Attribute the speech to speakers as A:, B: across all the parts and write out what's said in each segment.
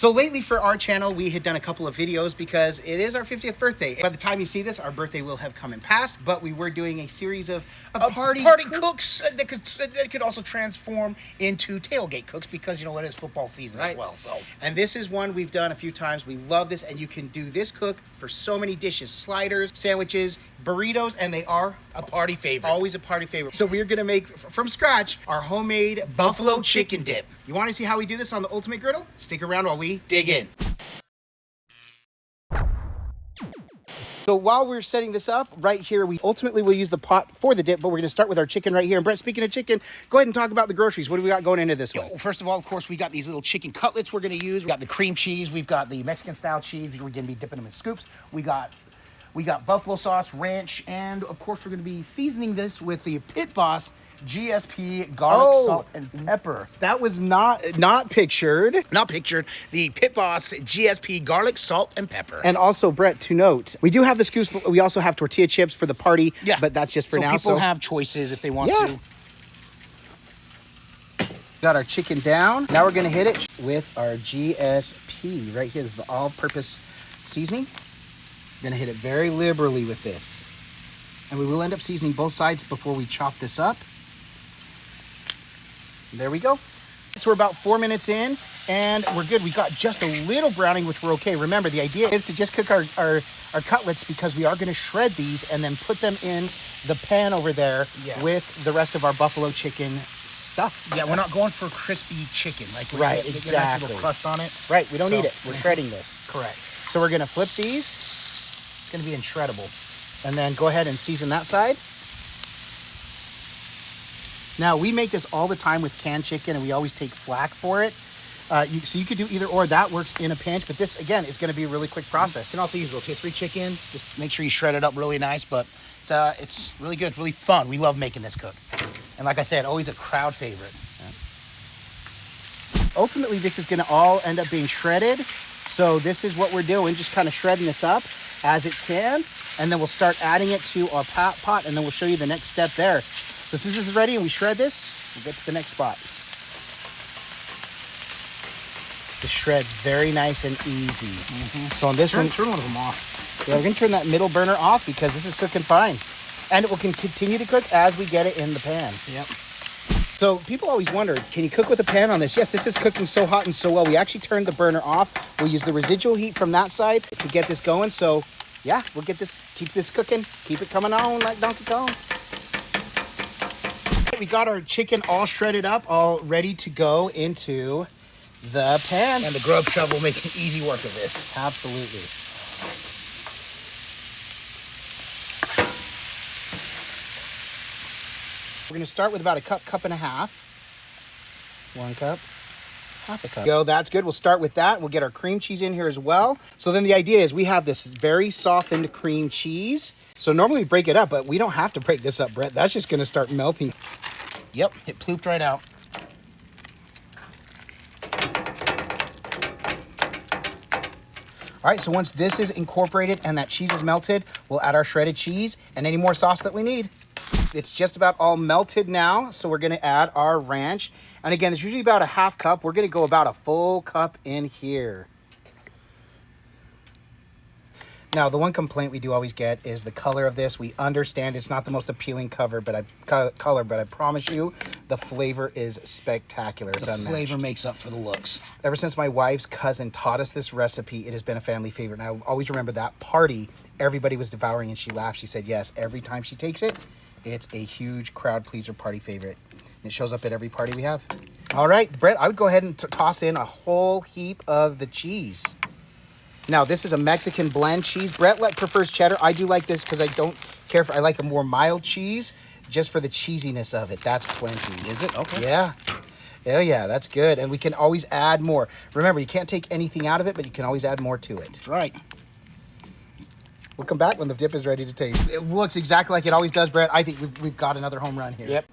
A: So lately for our channel, we had done a couple of videos because it is our 50th birthday. By the time you see this, our birthday will have come and passed, but we were doing a series of party cooks that could also transform into tailgate cooks because, you know, it is football season as well. So, and this is one we've done a few times. We love this, and you can do this cook for so many dishes, sliders, sandwiches, burritos, and they are a party favorite. Always a party favorite. So we're gonna make, from scratch, our homemade buffalo chicken dip. You wanna see how we do this on the Ultimate Griddle? Stick around while we dig in. So while we're setting this up, right here, we ultimately will use the pot for the dip, but we're gonna start with our chicken right here. And Brett, speaking of chicken, go ahead and talk about the groceries. What do we got going into this one?
B: First of all, of course, we got these little chicken cutlets we're gonna use. We got the cream cheese, we've got the Mexican style cheese. We're gonna be dipping them in scoops. We got buffalo sauce, ranch, and of course, we're gonna be seasoning this with the Pit Boss GSP garlic, salt, and pepper.
A: That was not pictured.
B: Not pictured. The Pit Boss GSP garlic, salt, and pepper.
A: And also, Brett, to note, we do have the scoops, but we also have tortilla chips for the party.
B: Yeah.
A: But that's just for now.
B: So people have choices if they want to.
A: Got our chicken down. Now we're gonna hit it with our GSP. Right here, this is the all-purpose seasoning. We're gonna hit it very liberally with this. And we will end up seasoning both sides before we chop this up. There we go. So we're about 4 minutes in and we're good. We got just a little browning, which we're okay. Remember, the idea is to just cook our cutlets because we are gonna shred these and then put them in the pan over there with the rest of our buffalo chicken stuff.
B: Yeah, we're not going for crispy chicken. Like we're
A: right,
B: get a
A: exactly.
B: nice little crust on it.
A: Right, we don't need it. We're shredding this.
B: Correct.
A: So we're gonna flip these.
B: It's gonna be incredible.
A: And then go ahead and season that side. Now, we make this all the time with canned chicken, and we always take flack for it. So you could do either or. That works in a pinch, but this, again, is going to be a really quick process.
B: You can also use rotisserie chicken. Just make sure you shred it up really nice, but it's really good. It's really fun. We love making this cook. And like I said, always a crowd favorite.
A: Yeah. Ultimately, this is going to all end up being shredded. So this is what we're doing, just kind of shredding this up as it can. And then we'll start adding it to our pot, and then we'll show you the next step there. So since this is ready and we shred this, we'll get to the next spot. The shred's very nice and easy. So on this one,
B: turn one of them off.
A: Yeah, we're gonna turn that middle burner off because this is cooking fine. And it will continue to cook as we get it in the pan.
B: Yep.
A: So people always wonder, can you cook with a pan on this? Yes, this is cooking so hot and so well. We actually turned the burner off. We'll use the residual heat from that side to get this going. So yeah, we'll keep this cooking, keep it coming on like Donkey Kong. We got our chicken all shredded up, all ready to go into the pan.
B: And the grub shovel will make easy work of this.
A: Absolutely. We're gonna start with about a cup and a half. 1 cup. Half a cup. Go, that's good. We'll start with that. We'll get our cream cheese in here as well. So then the idea is we have this very softened cream cheese. So normally we break it up, but we don't have to break this up, Brett. That's just gonna start melting.
B: Yep, it plooped right out.
A: All right, so once this is incorporated and that cheese is melted, we'll add our shredded cheese and any more sauce that we need. It's just about all melted now, so we're gonna add our ranch. And again, it's usually about a half cup. We're gonna go about a full cup in here. Now, the one complaint we do always get is the color of this. We understand it's not the most appealing color, but I promise you, the flavor is spectacular. It's unmatched.
B: The flavor makes up for the looks.
A: Ever since my wife's cousin taught us this recipe, it has been a family favorite. And I always remember that party, everybody was devouring and she laughed. She said, yes, every time she takes it, it's a huge crowd pleaser party favorite. And it shows up at every party we have. All right, Brett, I would go ahead and toss in a whole heap of the cheese. Now, this is a Mexican blend cheese. Brett prefers cheddar. I do like this because I don't care if I like a more mild cheese, just for the cheesiness of it. That's plenty.
B: Is it? Okay.
A: Yeah. Oh, yeah, that's good. And we can always add more. Remember, you can't take anything out of it, but you can always add more to it.
B: That's right.
A: We'll come back when the dip is ready to taste. It looks exactly like it always does, Brett. I think we've got another home run here.
B: Yep.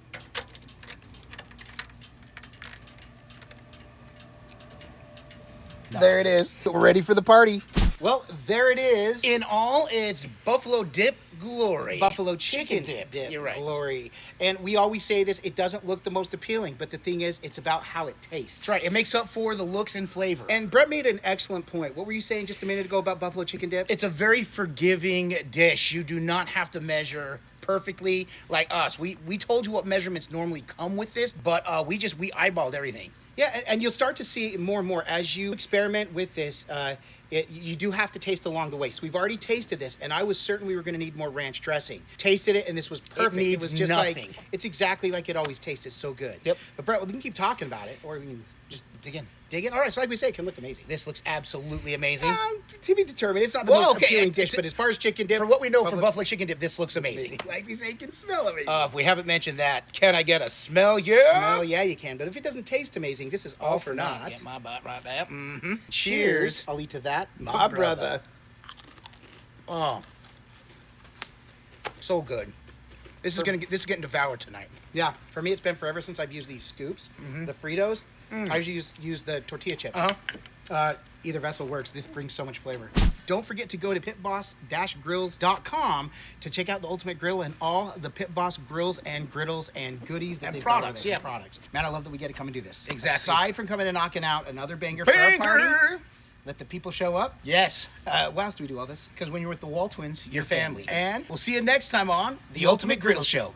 A: There it is. We're ready for the party. Well, there it is.
B: In all its buffalo dip glory.
A: Buffalo chicken dip.
B: You're right.
A: Glory. And we always say this, it doesn't look the most appealing, but the thing is, it's about how it tastes.
B: That's right. It makes up for the looks and flavor.
A: And Brett made an excellent point. What were you saying just a minute ago about buffalo chicken dip?
B: It's a very forgiving dish. You do not have to measure perfectly like us. We told you what measurements normally come with this, but we eyeballed everything.
A: Yeah, and you'll start to see more and more as you experiment with this. You do have to taste along the way. So we've already tasted this, and I was certain we were going to need more ranch dressing. Tasted it, and this was perfect.
B: It needs
A: was just
B: nothing.
A: like, it's exactly like it always tasted. So good.
B: Yep.
A: But Brett, we can keep talking about it, or we can
B: Just dig in.
A: dig in. All right, so like we say, it can look amazing.
B: This looks absolutely amazing.
A: To be determined. It's not the most appealing dish, but as far as chicken dip,
B: For what we know from buffalo chicken dip, this looks amazing.
A: like we say, it can smell amazing.
B: If we haven't mentioned that, can I get a smell? Yeah.
A: Smell, yeah, you can. But if it doesn't taste amazing, this is all for naught.
B: Get my butt right there. Mm-hmm.
A: Cheers. I'll eat to that, my brother.
B: Oh, so good. This is getting devoured tonight.
A: Yeah, for me, it's been forever since I've used these scoops. The Fritos. I usually use the tortilla chips. Either vessel works. This brings so much flavor. Don't forget to go to pitboss-grills.com to check out the Ultimate Griddle and all the Pit Boss grills and griddles and goodies that they've got over there. Products. Man, I love that we get to come and do this.
B: Exactly.
A: Aside from coming and knocking out another banger for our party, let the people show up.
B: Yes.
A: Why else do we do all this?
B: Because when you're with the Waltwins,
A: Your family.
B: And we'll see you next time on The Ultimate Griddle Show.